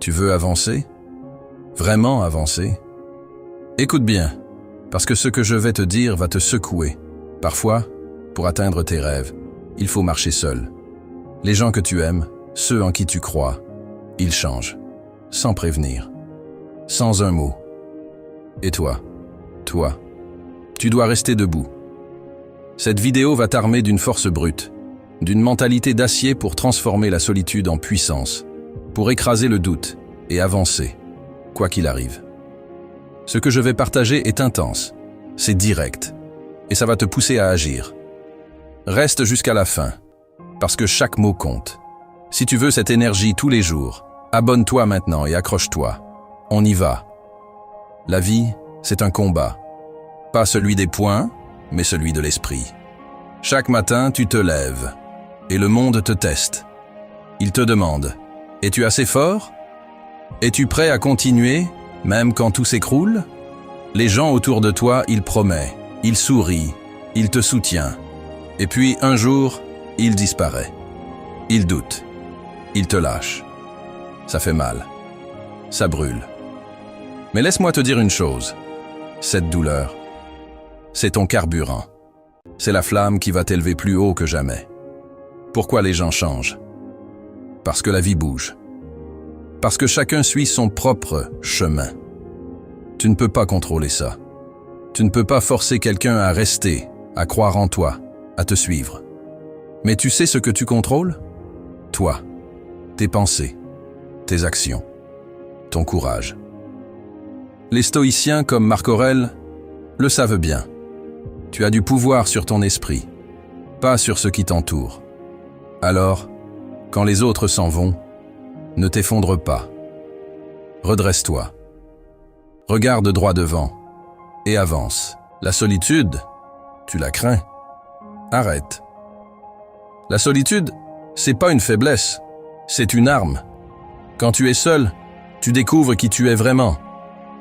Tu veux avancer? Vraiment avancer? Écoute bien, parce que ce que je vais te dire va te secouer. Parfois, pour atteindre tes rêves, il faut marcher seul. Les gens que tu aimes, ceux en qui tu crois, ils changent, sans prévenir, sans un mot. Et toi, tu dois rester debout. Cette vidéo va t'armer d'une force brute, d'une mentalité d'acier pour transformer la solitude en puissance, pour écraser le doute et avancer, quoi qu'il arrive. Ce que je vais partager est intense, c'est direct, et ça va te pousser à agir. Reste jusqu'à la fin, parce que chaque mot compte. Si tu veux cette énergie tous les jours, abonne-toi maintenant et accroche-toi. On y va. La vie, c'est un combat. Pas celui des poings, mais celui de l'esprit. Chaque matin, tu te lèves, et le monde te teste. Il te demande, es-tu assez fort? Es-tu prêt à continuer, même quand tout s'écroule? Les gens autour de toi, ils promettent, ils sourient, ils te soutiennent. Et puis, un jour, il disparaît. Il doute. Il te lâche. Ça fait mal. Ça brûle. Mais laisse-moi te dire une chose. Cette douleur, c'est ton carburant. C'est la flamme qui va t'élever plus haut que jamais. Pourquoi les gens changent? Parce que la vie bouge. Parce que chacun suit son propre chemin. Tu ne peux pas contrôler ça. Tu ne peux pas forcer quelqu'un à rester, à croire en toi, à te suivre. Mais tu sais ce que tu contrôles? Toi, tes pensées, tes actions, ton courage. Les stoïciens comme Marc Aurèle le savent bien. Tu as du pouvoir sur ton esprit, pas sur ce qui t'entoure. Alors, quand les autres s'en vont, ne t'effondre pas. Redresse-toi. Regarde droit devant et avance. La solitude, tu la crains. Arrête. La solitude, c'est pas une faiblesse, c'est une arme. Quand tu es seul, tu découvres qui tu es vraiment.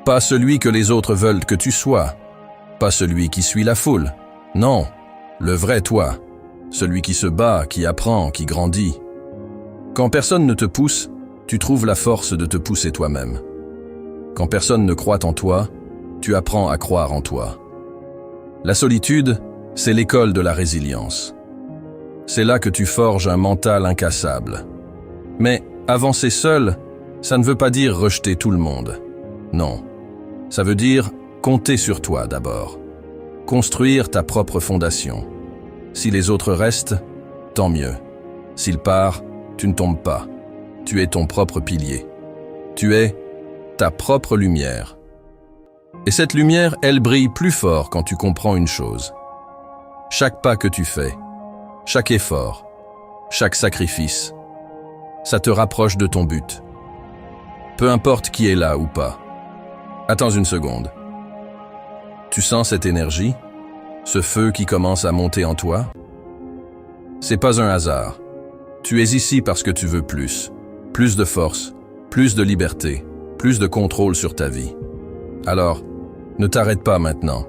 Pas celui que les autres veulent que tu sois. Pas celui qui suit la foule. Non, le vrai toi. Celui qui se bat, qui apprend, qui grandit. Quand personne ne te pousse, tu trouves la force de te pousser toi-même. Quand personne ne croit en toi, tu apprends à croire en toi. La solitude, c'est l'école de la résilience. C'est là que tu forges un mental incassable. Mais avancer seul, ça ne veut pas dire rejeter tout le monde. Non, ça veut dire compter sur toi d'abord. Construire ta propre fondation. Si les autres restent, tant mieux. S'ils partent, tu ne tombes pas. Tu es ton propre pilier. Tu es ta propre lumière. Et cette lumière, elle brille plus fort quand tu comprends une chose. Chaque pas que tu fais, chaque effort, chaque sacrifice, ça te rapproche de ton but. Peu importe qui est là ou pas. Attends une seconde. Tu sens cette énergie? Ce feu qui commence à monter en toi? C'est pas un hasard. Tu es ici parce que tu veux plus. Plus de force, plus de liberté, plus de contrôle sur ta vie. Alors, ne t'arrête pas maintenant.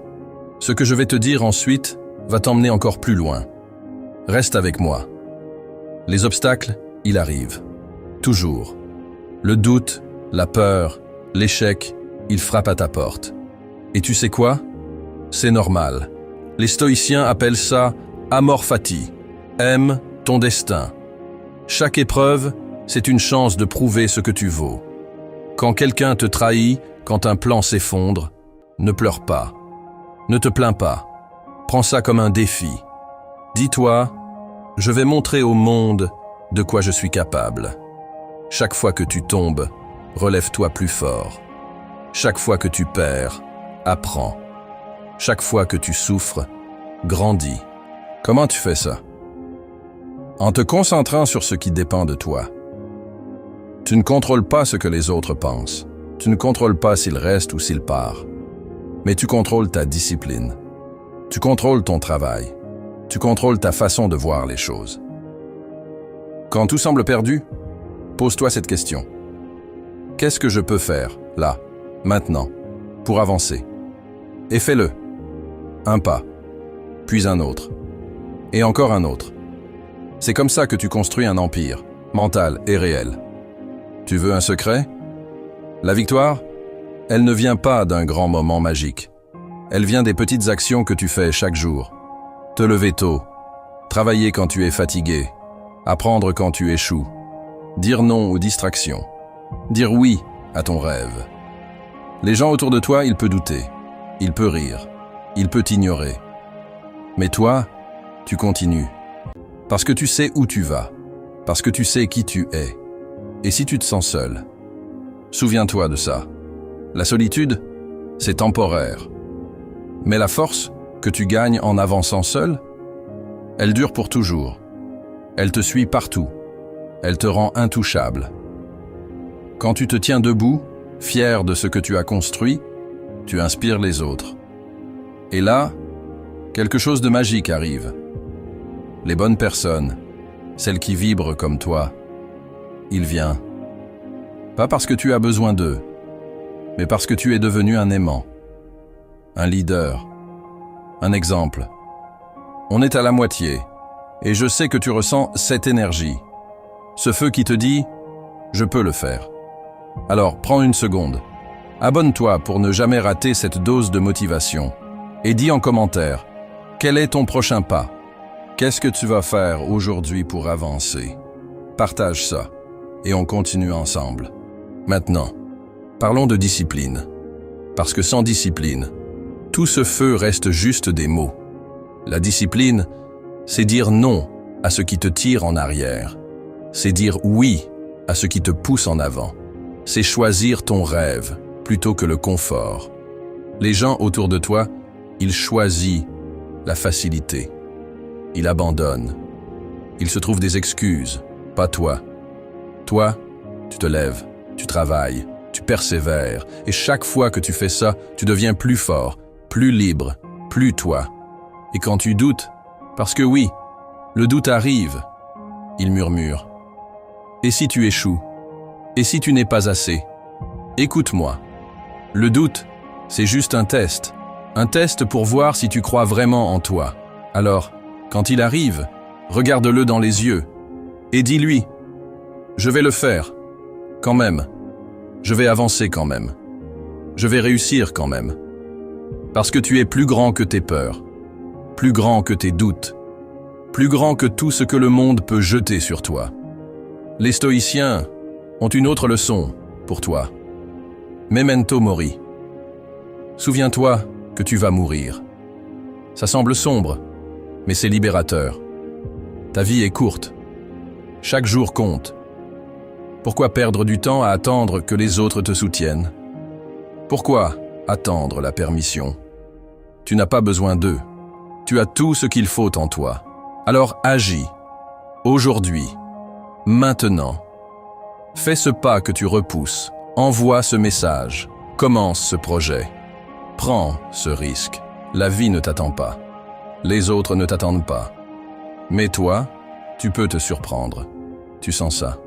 Ce que je vais te dire ensuite va t'emmener encore plus loin. Reste avec moi. Les obstacles, ils arrivent. Toujours. Le doute, la peur, l'échec, ils frappent à ta porte. Et tu sais quoi? C'est normal. Les stoïciens appellent ça amor fati. Aime ton destin. Chaque épreuve, c'est une chance de prouver ce que tu vaux. Quand quelqu'un te trahit, quand un plan s'effondre, ne pleure pas. Ne te plains pas. Prends ça comme un défi. Dis-toi, je vais montrer au monde de quoi je suis capable. Chaque fois que tu tombes, relève-toi plus fort. Chaque fois que tu perds, apprends. Chaque fois que tu souffres, grandis. Comment tu fais ça? En te concentrant sur ce qui dépend de toi. Tu ne contrôles pas ce que les autres pensent. Tu ne contrôles pas s'ils restent ou s'ils partent. Mais tu contrôles ta discipline. Tu contrôles ton travail. Tu contrôles ta façon de voir les choses. Quand tout semble perdu, pose-toi cette question. Qu'est-ce que je peux faire, là, maintenant, pour avancer? Et fais-le. Un pas, puis un autre, et encore un autre. C'est comme ça que tu construis un empire, mental et réel. Tu veux un secret? La victoire, elle ne vient pas d'un grand moment magique. Elle vient des petites actions que tu fais chaque jour. Te lever tôt, travailler quand tu es fatigué, apprendre quand tu échoues, dire non aux distractions, dire oui à ton rêve. Les gens autour de toi, ils peuvent douter, ils peuvent rire, ils peuvent t'ignorer. Mais toi, tu continues. Parce que tu sais où tu vas, parce que tu sais qui tu es. Et si tu te sens seul, souviens-toi de ça. La solitude, c'est temporaire. Mais la force que tu gagnes en avançant seul, elle dure pour toujours. Elle te suit partout. Elle te rend intouchable. Quand tu te tiens debout, fier de ce que tu as construit, tu inspires les autres. Et là, quelque chose de magique arrive. Les bonnes personnes, celles qui vibrent comme toi, il vient. Pas parce que tu as besoin d'eux, mais parce que tu es devenu un aimant, un leader, un exemple. On est à la moitié, et je sais que tu ressens cette énergie, ce feu qui te dit « je peux le faire ». Alors, prends une seconde, abonne-toi pour ne jamais rater cette dose de motivation, et dis en commentaire « quel est ton prochain pas ?» Qu'est-ce que tu vas faire aujourd'hui pour avancer? Partage ça, et on continue ensemble. Maintenant, parlons de discipline. Parce que sans discipline, tout ce feu reste juste des mots. La discipline, c'est dire non à ce qui te tire en arrière. C'est dire oui à ce qui te pousse en avant. C'est choisir ton rêve plutôt que le confort. Les gens autour de toi, ils choisissent la facilité. Ils abandonnent. Ils se trouvent des excuses, pas toi. Toi, tu te lèves, tu travailles, tu persévères, et chaque fois que tu fais ça, tu deviens plus fort, plus libre, plus toi. Et quand tu doutes, parce que oui, le doute arrive, il murmure. Et si tu échoues? Et si tu n'es pas assez? Écoute-moi. Le doute, c'est juste un test pour voir si tu crois vraiment en toi. Alors, quand il arrive, regarde-le dans les yeux et dis-lui « Je vais le faire, quand même. Je vais avancer quand même. Je vais réussir quand même. » Parce que tu es plus grand que tes peurs, plus grand que tes doutes, plus grand que tout ce que le monde peut jeter sur toi. Les stoïciens ont une autre leçon pour toi. Memento mori. Souviens-toi que tu vas mourir. Ça semble sombre, mais c'est libérateur. Ta vie est courte. Chaque jour compte. Pourquoi perdre du temps à attendre que les autres te soutiennent? Pourquoi attendre la permission? Tu n'as pas besoin d'eux. Tu as tout ce qu'il faut en toi. Alors agis. Aujourd'hui. Maintenant. Fais ce pas que tu repousses. Envoie ce message. Commence ce projet. Prends ce risque. La vie ne t'attend pas. Les autres ne t'attendent pas. Mais toi, tu peux te surprendre. Tu sens ça.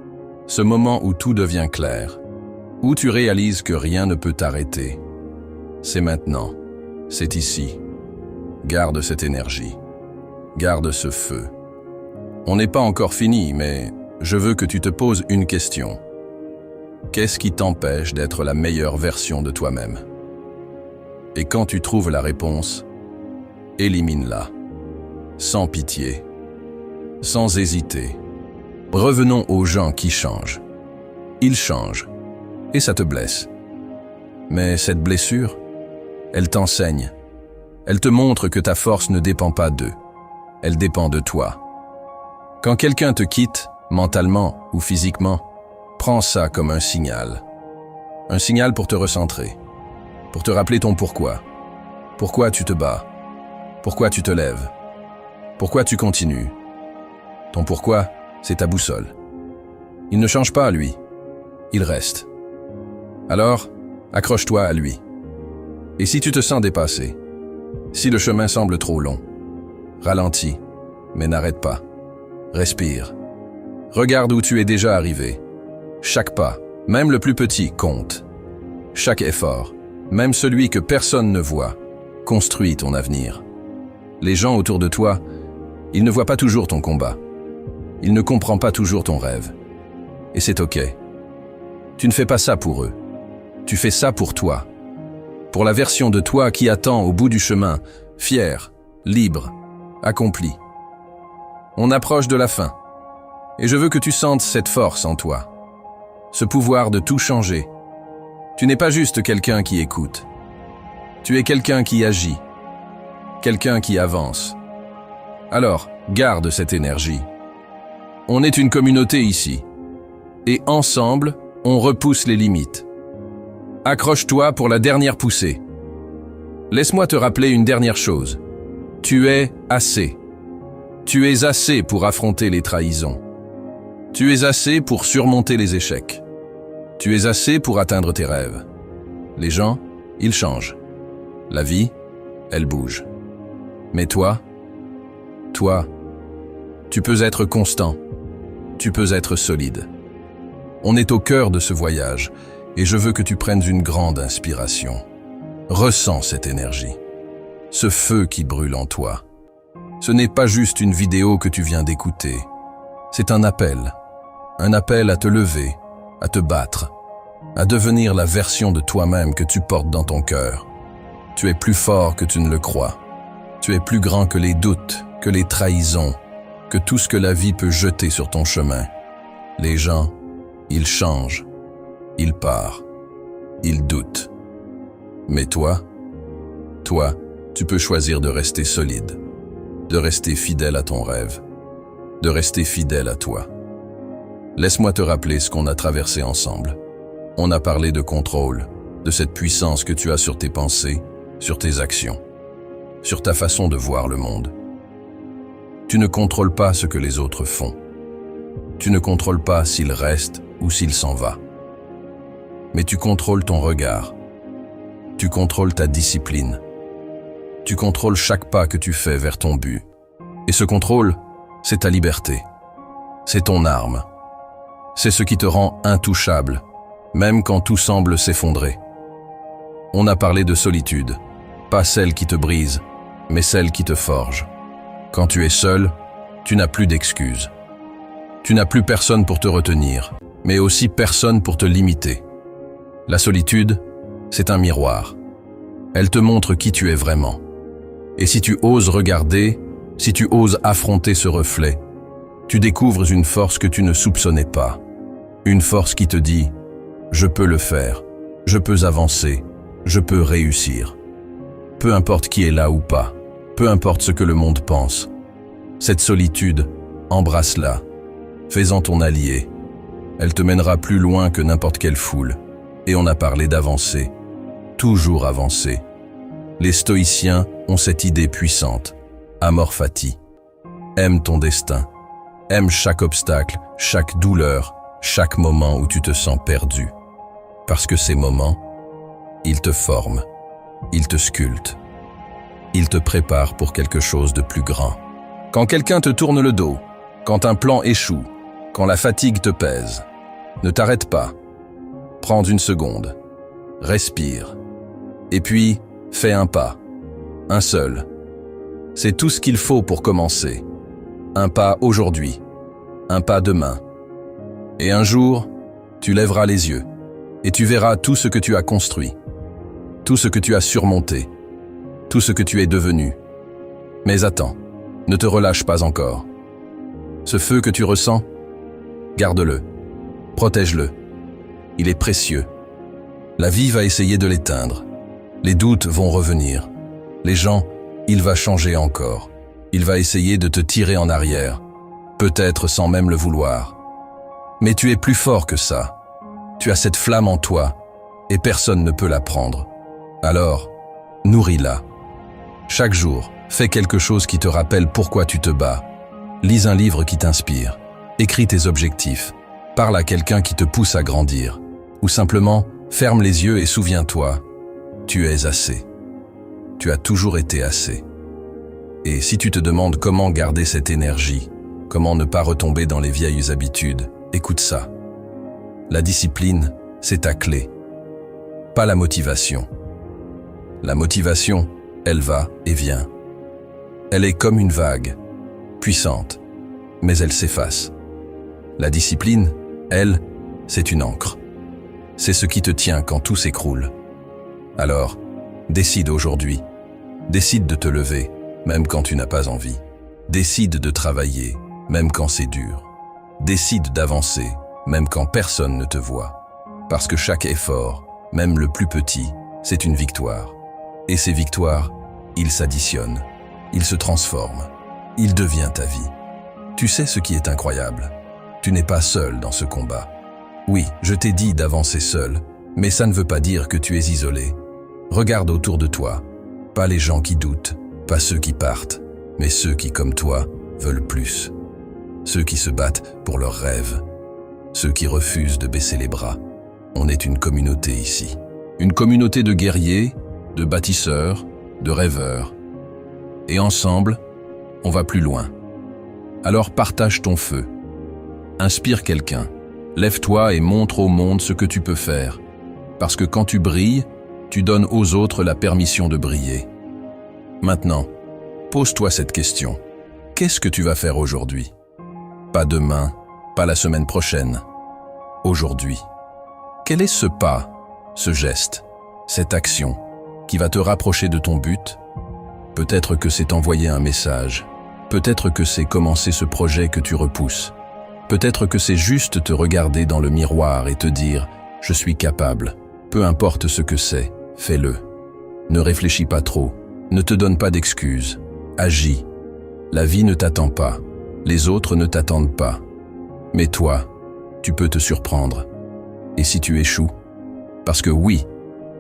Ce moment où tout devient clair. Où tu réalises que rien ne peut t'arrêter. C'est maintenant. C'est ici. Garde cette énergie. Garde ce feu. On n'est pas encore fini, mais je veux que tu te poses une question. Qu'est-ce qui t'empêche d'être la meilleure version de toi-même? Et quand tu trouves la réponse, élimine-la. Sans pitié. Sans hésiter. Revenons aux gens qui changent. Ils changent. Et ça te blesse. Mais cette blessure, elle t'enseigne. Elle te montre que ta force ne dépend pas d'eux. Elle dépend de toi. Quand quelqu'un te quitte, mentalement ou physiquement, prends ça comme un signal. Un signal pour te recentrer. Pour te rappeler ton pourquoi. Pourquoi tu te bats. Pourquoi tu te lèves. Pourquoi tu continues. Ton pourquoi, c'est ta boussole. Il ne change pas, lui. Il reste. Alors, accroche-toi à lui. Et si tu te sens dépassé, si le chemin semble trop long, ralentis, mais n'arrête pas. Respire. Regarde où tu es déjà arrivé. Chaque pas, même le plus petit, compte. Chaque effort, même celui que personne ne voit, construit ton avenir. Les gens autour de toi, ils ne voient pas toujours ton combat. Ils ne comprennent pas toujours ton rêve. Et c'est ok. Tu ne fais pas ça pour eux. Tu fais ça pour toi. Pour la version de toi qui attend au bout du chemin, fière, libre, accomplie. On approche de la fin. Et je veux que tu sentes cette force en toi. Ce pouvoir de tout changer. Tu n'es pas juste quelqu'un qui écoute. Tu es quelqu'un qui agit. Quelqu'un qui avance. Alors, garde cette énergie. On est une communauté ici. Et ensemble, on repousse les limites. Accroche-toi pour la dernière poussée. Laisse-moi te rappeler une dernière chose. Tu es assez. Tu es assez pour affronter les trahisons. Tu es assez pour surmonter les échecs. Tu es assez pour atteindre tes rêves. Les gens, ils changent. La vie, elle bouge. Mais toi, tu peux être constant. Tu peux être solide. On est au cœur de ce voyage et je veux que tu prennes une grande inspiration. Ressens cette énergie, ce feu qui brûle en toi. Ce n'est pas juste une vidéo que tu viens d'écouter. C'est un appel à te lever, à te battre, à devenir la version de toi-même que tu portes dans ton cœur. Tu es plus fort que tu ne le crois. Tu es plus grand que les doutes, que les trahisons, que tout ce que la vie peut jeter sur ton chemin. Les gens, ils changent, ils partent, ils doutent. Mais toi, tu peux choisir de rester solide, de rester fidèle à ton rêve, de rester fidèle à toi. Laisse-moi te rappeler ce qu'on a traversé ensemble. On a parlé de contrôle, de cette puissance que tu as sur tes pensées, sur tes actions, sur ta façon de voir le monde. Tu ne contrôles pas ce que les autres font. Tu ne contrôles pas s'il reste ou s'il s'en va. Mais tu contrôles ton regard. Tu contrôles ta discipline. Tu contrôles chaque pas que tu fais vers ton but. Et ce contrôle, c'est ta liberté. C'est ton arme. C'est ce qui te rend intouchable, même quand tout semble s'effondrer. On a parlé de solitude, pas celle qui te brise, mais celle qui te forge. Quand tu es seul, tu n'as plus d'excuses. Tu n'as plus personne pour te retenir, mais aussi personne pour te limiter. La solitude, c'est un miroir. Elle te montre qui tu es vraiment. Et si tu oses regarder, si tu oses affronter ce reflet, tu découvres une force que tu ne soupçonnais pas. Une force qui te dit « Je peux le faire, je peux avancer, je peux réussir ». Peu importe qui est là ou pas, peu importe ce que le monde pense. Cette solitude, embrasse-la, fais-en ton allié. Elle te mènera plus loin que n'importe quelle foule. Et on a parlé d'avancer, toujours avancer. Les stoïciens ont cette idée puissante, amor fati. Aime ton destin, aime chaque obstacle, chaque douleur, chaque moment où tu te sens perdu. Parce que ces moments, ils te forment, ils te sculptent, ils te préparent pour quelque chose de plus grand. Quand quelqu'un te tourne le dos, quand un plan échoue, quand la fatigue te pèse, ne t'arrête pas. Prends une seconde, respire, et puis fais un pas, un seul. C'est tout ce qu'il faut pour commencer. Un pas aujourd'hui, un pas demain. Et un jour, tu lèveras les yeux et tu verras tout ce que tu as construit, tout ce que tu as surmonté, tout ce que tu es devenu. Mais attends, ne te relâche pas encore. Ce feu que tu ressens, garde-le, protège-le. Il est précieux. La vie va essayer de l'éteindre. Les doutes vont revenir. Les gens, il va changer encore. Il va essayer de te tirer en arrière, peut-être sans même le vouloir. Mais tu es plus fort que ça. Tu as cette flamme en toi et personne ne peut la prendre. Alors, nourris-la. Chaque jour, fais quelque chose qui te rappelle pourquoi tu te bats. Lis un livre qui t'inspire. Écris tes objectifs. Parle à quelqu'un qui te pousse à grandir. Ou simplement, ferme les yeux et souviens-toi, tu es assez. Tu as toujours été assez. Et si tu te demandes comment garder cette énergie, comment ne pas retomber dans les vieilles habitudes, écoute ça. La discipline, c'est ta clé. Pas la motivation. La motivation, elle va et vient. Elle est comme une vague, puissante, mais elle s'efface. La discipline, elle, c'est une encre. c'est ce qui te tient quand tout s'écroule. Alors, décide aujourd'hui. Décide de te lever, même quand tu n'as pas envie. Décide de travailler, même quand c'est dur. Décide d'avancer, même quand personne ne te voit. Parce que chaque effort, même le plus petit, c'est une victoire. Et ces victoires, ils s'additionnent, ils se transforment, ils deviennent ta vie. Tu sais ce qui est incroyable? Tu n'es pas seul dans ce combat. Oui, je t'ai dit d'avancer seul, mais ça ne veut pas dire que tu es isolé. Regarde autour de toi, pas les gens qui doutent, pas ceux qui partent, mais ceux qui, comme toi, veulent plus. Ceux qui se battent pour leurs rêves, ceux qui refusent de baisser les bras. On est une communauté ici. Une communauté de guerriers, de bâtisseurs, de rêveurs. Et ensemble, on va plus loin. Alors partage ton feu. Inspire quelqu'un. Lève-toi et montre au monde ce que tu peux faire. Parce que quand tu brilles, tu donnes aux autres la permission de briller. Maintenant, pose-toi cette question. Qu'est-ce que tu vas faire aujourd'hui? Pas demain, pas la semaine prochaine. Aujourd'hui. Quel est ce pas, ce geste, cette action qui va te rapprocher de ton but? Peut-être que c'est envoyer un message. Peut-être que c'est commencer ce projet que tu repousses. Peut-être que c'est juste te regarder dans le miroir et te dire « Je suis capable ». Peu importe ce que c'est, fais-le. Ne réfléchis pas trop, ne te donne pas d'excuses. Agis. La vie ne t'attend pas, les autres ne t'attendent pas. Mais toi, tu peux te surprendre. Et si tu échoues? Parce que oui,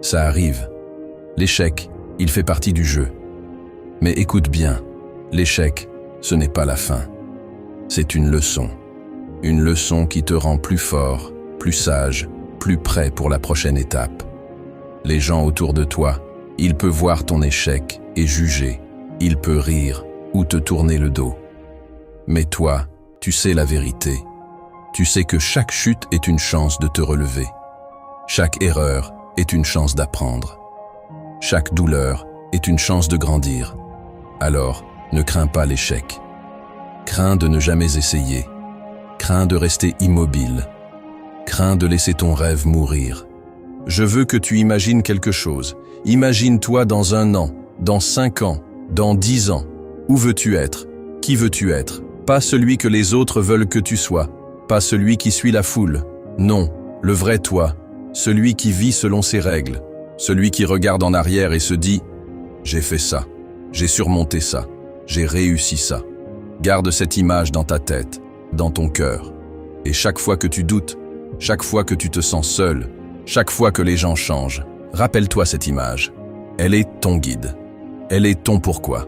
ça arrive. L'échec, il fait partie du jeu. Mais écoute bien, l'échec, ce n'est pas la fin. C'est une leçon. Une leçon qui te rend plus fort, plus sage, plus prêt pour la prochaine étape. Les gens autour de toi, ils peuvent voir ton échec et juger. Ils peuvent rire ou te tourner le dos. Mais toi, tu sais la vérité. Tu sais que chaque chute est une chance de te relever. Chaque erreur est une chance d'apprendre. Chaque douleur est une chance de grandir. Alors, ne crains pas l'échec. Crains de ne jamais essayer. Crains de rester immobile. Crains de laisser ton rêve mourir. Je veux que tu imagines quelque chose. Imagine-toi dans 1 an, dans 5 ans, dans 10 ans. Où veux-tu être? Qui veux-tu être? Pas celui que les autres veulent que tu sois. Pas celui qui suit la foule. Non, le vrai toi. Celui qui vit selon ses règles. Celui qui regarde en arrière et se dit « J'ai fait ça. J'ai surmonté ça. J'ai réussi ça. » Garde cette image dans ta tête, dans ton cœur. Et chaque fois que tu doutes, chaque fois que tu te sens seul, chaque fois que les gens changent, rappelle-toi cette image. Elle est ton guide. Elle est ton pourquoi.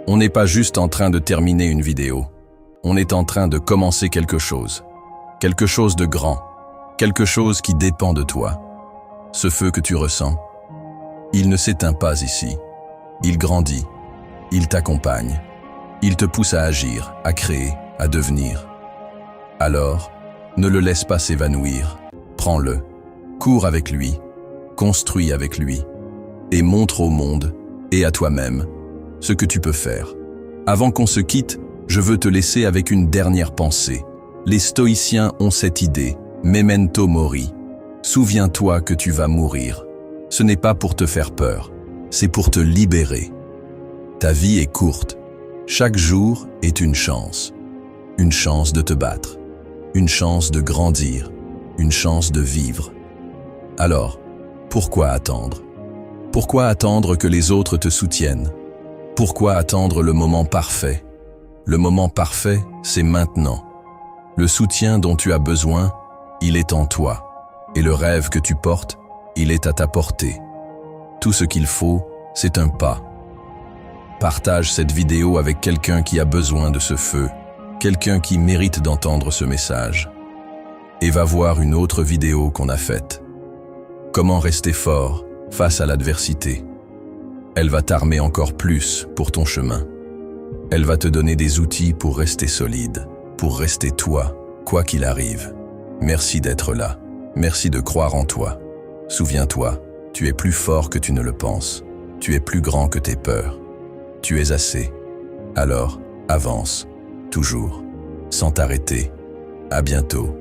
On n'est pas juste en train de terminer une vidéo. On est en train de commencer quelque chose. Quelque chose de grand. Quelque chose qui dépend de toi. Ce feu que tu ressens, il ne s'éteint pas ici. Il grandit. Il t'accompagne. Il te pousse à agir, à créer, à devenir. Alors, ne le laisse pas s'évanouir. Prends-le. Cours avec lui. Construis avec lui. Et montre au monde, et à toi-même, ce que tu peux faire. Avant qu'on se quitte, je veux te laisser avec une dernière pensée. Les stoïciens ont cette idée, memento mori. Souviens-toi que tu vas mourir. Ce n'est pas pour te faire peur, c'est pour te libérer. Ta vie est courte. Chaque jour est une chance. Une chance de te battre. Une chance de grandir. Une chance de vivre. Alors, pourquoi attendre? Pourquoi attendre que les autres te soutiennent? Pourquoi attendre le moment parfait? Le moment parfait, c'est maintenant. Le soutien dont tu as besoin, il est en toi. Et le rêve que tu portes, il est à ta portée. Tout ce qu'il faut, c'est un pas. Partage cette vidéo avec quelqu'un qui a besoin de ce feu, quelqu'un qui mérite d'entendre ce message. Et va voir une autre vidéo qu'on a faite. Comment rester fort face à l'adversité. Elle va t'armer encore plus pour ton chemin. Elle va te donner des outils pour rester solide, pour rester toi, quoi qu'il arrive. Merci d'être là. Merci de croire en toi. Souviens-toi, tu es plus fort que tu ne le penses. Tu es plus grand que tes peurs. Tu es assez. Alors, avance, toujours, sans t'arrêter. À bientôt.